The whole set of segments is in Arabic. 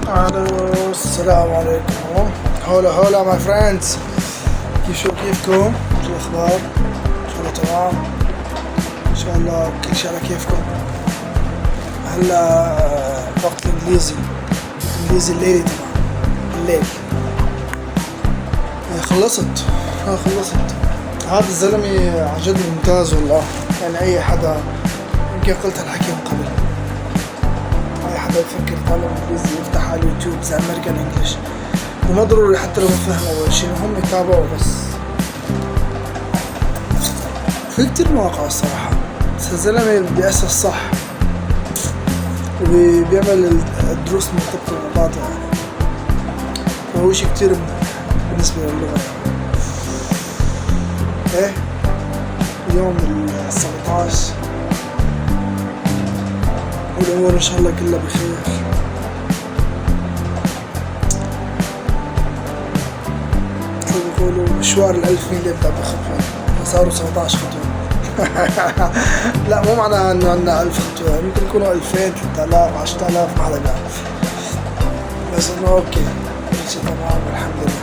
الو السلام عليكم. هولا ماي فريندز، كيفكم؟ شو الاخبار؟ ان شاء الله تمام، ان شاء الله كل شيء على كيفكم. هلا وقت الانجليزي الليلي طبعا، الليل. خلصت. هذا الزلمة عن جد ممتاز والله. يعني اي حدا، يمكن قلت هالحكي من قبل، اي حدا يفكر يتعلم انجليزي يفتح على اليوتيوب زي امريكان انجلش، وما ضروري حتى لو ما فهم اول شيء، هم يتابعوا بس. في كتير مواقع الصراحة، بس الزلمة بيأسس صح وبيعمل الدروس مرتبطة مع بعضها، يعني فهو شي كتير بالنسبة للغة يعني. ايه اليوم 17 والأمور إن شاء الله كلها بخير. بيقولوا مشوار ال1000 ميل يبدأ بخطوة، صاروا 17 خطوة. لا، مو معناها إنه عندنا 1000 خطوة، ممكن يكونوا 2000 3000 10000، ما حدا بيعرف، بس إنه أوكي كل شي تمام والحمد لله.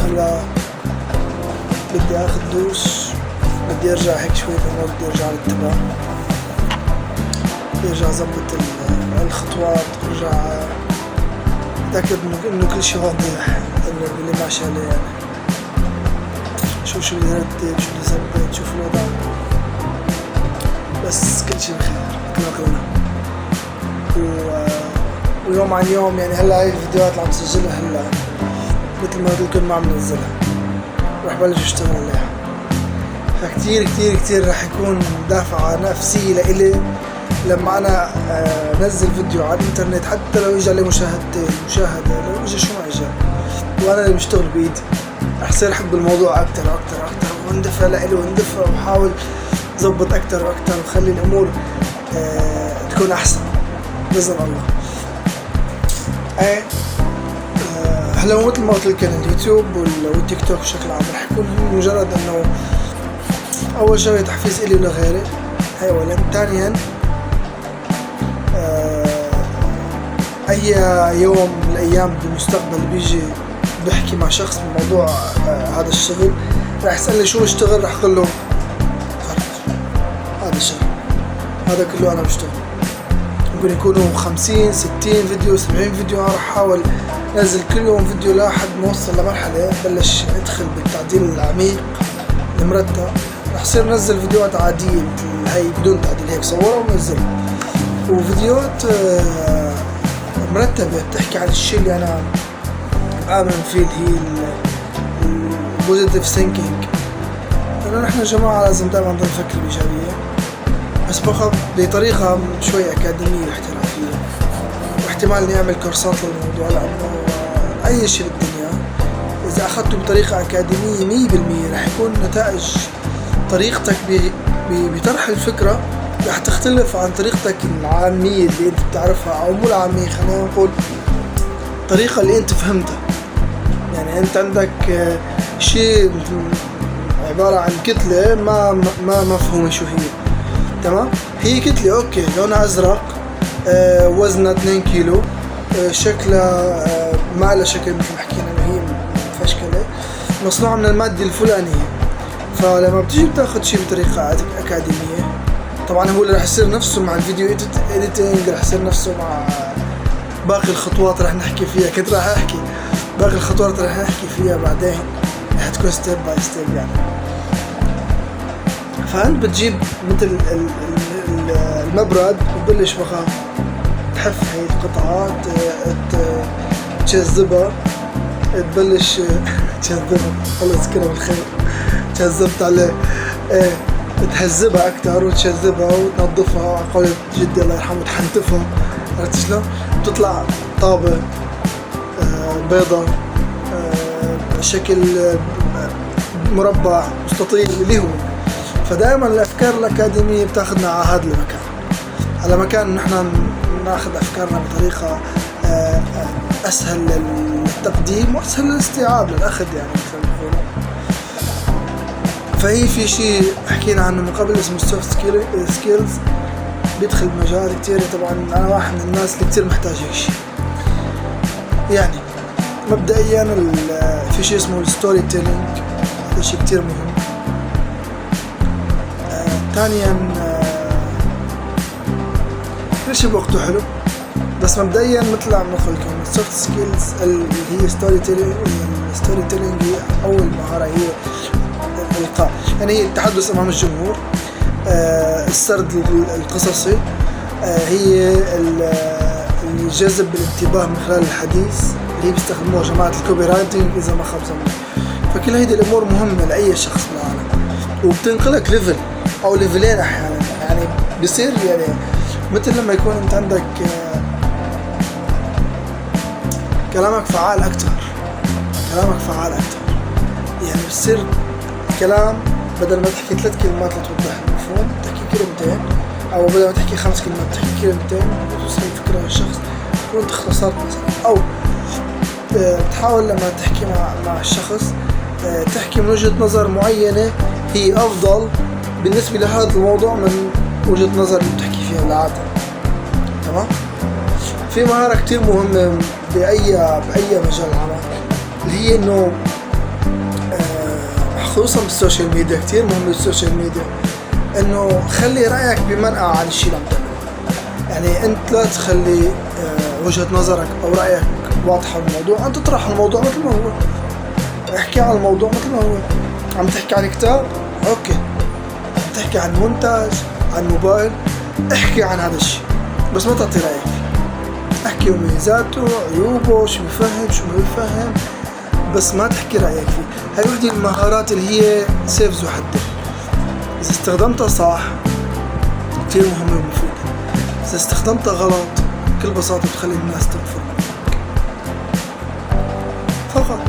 هلا بدي آخذ دوش، بدي أرجع هيك شوية أمور، بدي أرجع للتبع، بدي أرجع أظبط الخطوات، أرجع أتأكد إنه كل شي واضح، إنه اللي ماشي عليه يعني، شو اللي يرتب، شو اللي يظبط، شوف الوضع، بس كل شي بخير كما قلنا. ويوم عن يوم يعني، هلا هاي الفيديوهات اللي عم سجلها هلا مثل ما قلت لكم ما عم ننزلها، رح بلش اشتغل عليها، فكتير كتير كتير رح يكون دافعة نفسية لإلي لما أنا نزل فيديو على الإنترنت، حتى لو إجا لي مشاهدة، لو إجا شو ما إجا، وأنا اللي بشتغل بإيدي، رح صير أحب الموضوع أكتر واندفع لإلي، واندفع وحاول زبط أكتر وأكتر، وخلي الأمور تكون أحسن بإذن الله. هلا مثل ما قلت لك، اليوتيوب والتيك توك بشكل عام رح يكون مجرد إنه أول شيء تحفيز إلي ولغيري، هاي أولا. ثانيا أي يوم من الأيام بالمستقبل بيجي بحكي مع شخص بموضوع هذا الشغل، راح يسألني شو بشتغل، راح أقول له فرج هذا الشغل، هذا كله أنا بشتغل. ممكن يكونوا 50 60 فيديو 70 فيديو، أنا راح أحاول نزل كل يوم فيديو لحد ما أوصل لمرحلة بلش أدخل بالتعديل العميق المرتب، راح صير نزل فيديوهات عادية مثل هاي بدون تعديل، هيك صورها ونزلها، وفيديوهات مرتبة بتحكي عن الشيء اللي أنا آمن فيه، اللي هي البوزيتيف ثينكينج، إنه نحن يا جماعة لازم دائما نضل نفكر بإيجابية، بس بطريقة شوي أكاديمية واحترافية، واحتمال إني أعمل كورسات للموضوع، لأنه أي شيء بالدنيا إذا أخذته بطريقة أكاديمية 100% رح يكون نتائج طريقتك بطرح الفكرة رح تختلف عن طريقتك العامية اللي انت بتعرفها، او مو العامية، خلينا نقول الطريقة اللي انت فهمتها. يعني انت عندك شيء عبارة عن كتلة ما مفهومة شو هي، تمام؟ هي كتلة اوكي، لونها ازرق، وزنها 2 كيلو، شكلها ما لها شكل مثل ما حكينا، انه هي مفشكلة، مصنوعة من المادة الفلانية. فلما بتيجي بتاخد شيء بطريقة أكاديمية، طبعا هو اللي رح يصير نفسه مع الفيديو إيديتينج، رح يصير نفسه مع باقي الخطوات رح نحكي فيها، كنت رح أحكي باقي الخطوات رح نحكي فيها بعدين، رح تكون ستيب باي ستيب يعني. فأنت بتجيب مثل المبرد وتبلش بقى تحف هاي القطعات، تجذبها، تبلش تجذبها، الله يذكرها بالخير، تهذبت عليه، تهذبها أكتر وتشذبها وتنظفها، على قولة جدي الله يرحمه تحنتفها، عرفت شلون؟ بتطلع طابة بيضة، شكل مربع مستطيل اللي هو. فدائما الأفكار الأكاديمية بتاخدنا على هذا المكان، على مكان نحن ناخذ أفكارنا بطريقة أسهل للتقديم وأسهل للاستيعاب للأخذ، يعني مثل ما نقول. فهي في شيء حكينا عنه من قبل اسمه soft skills، بيدخل بمجالات كتير. طبعا انا واحد من الناس اللي كتير محتاج هيك شيء. يعني مبدئيا في شيء اسمه الستوري تيلينج، هذا شيء كتير مهم. ثانيا كل شيء بوقته حلو، بس مبدئيا مثل عم نقول لكم السوفت سكيلز اللي هي ستوري تيلينج. الستوري تيلينج هي اول مهاره، هي الالقاء، يعني هي التحدث امام الجمهور، السرد القصصي، هي اللي جذب الانتباه من خلال الحديث اللي هي بيستخدموها جماعة الكوبي رايتنج إذا ما خاب ظني. فكل هيدي الأمور مهمة لأي شخص بالعالم، وبتنقلك ليفل أو ليفلين أحيانا. يعني بصير يعني مثل لما يكون أنت عندك كلامك فعال أكتر، يعني بصير كلام بدل ما تحكي 3 كلمات لتوضح المفهوم تحكي كلمتين، أو بدل ما تحكي 5 كلمات تحكي كلمتين وتوصل الفكرة للشخص وأنت اختصرت مثلا. أو تحاول لما تحكي مع الشخص تحكي من وجهة نظر معينة هي أفضل بالنسبة لهذا الموضوع من وجهة نظر اللي بتحكي فيها العادة. تمام؟ في مهارة كتير مهمة بأي مجال عمل، اللي هي إنه خصوصا بالسوشيال ميديا، كتير مهم بالسوشيال ميديا إنه خلي رأيك بمنأى عن الشيء اللي عم تعمله. يعني أنت لا تخلي وجهة نظرك أو رأيك واضحة بالموضوع، أنت تطرح الموضوع مثل ما هو، احكي عن الموضوع مثل ما هو. عم تحكي عن كتاب، أوكي، عم تحكي عن منتج، عن موبايل، احكي عن هذا الشيء بس ما تعطي رأيك فيه. احكي مميزاته، عيوبه، شو بفهم شو ما بفهم، بس ما تحكي رأيك فيه. هاي وحدة من المهارات اللي هي سيف ذو حدين. إذا استخدمتها صح كتير مهمة ومفيدة، إذا استخدمتها غلط بكل بساطة بتخلي الناس تنفر فقط.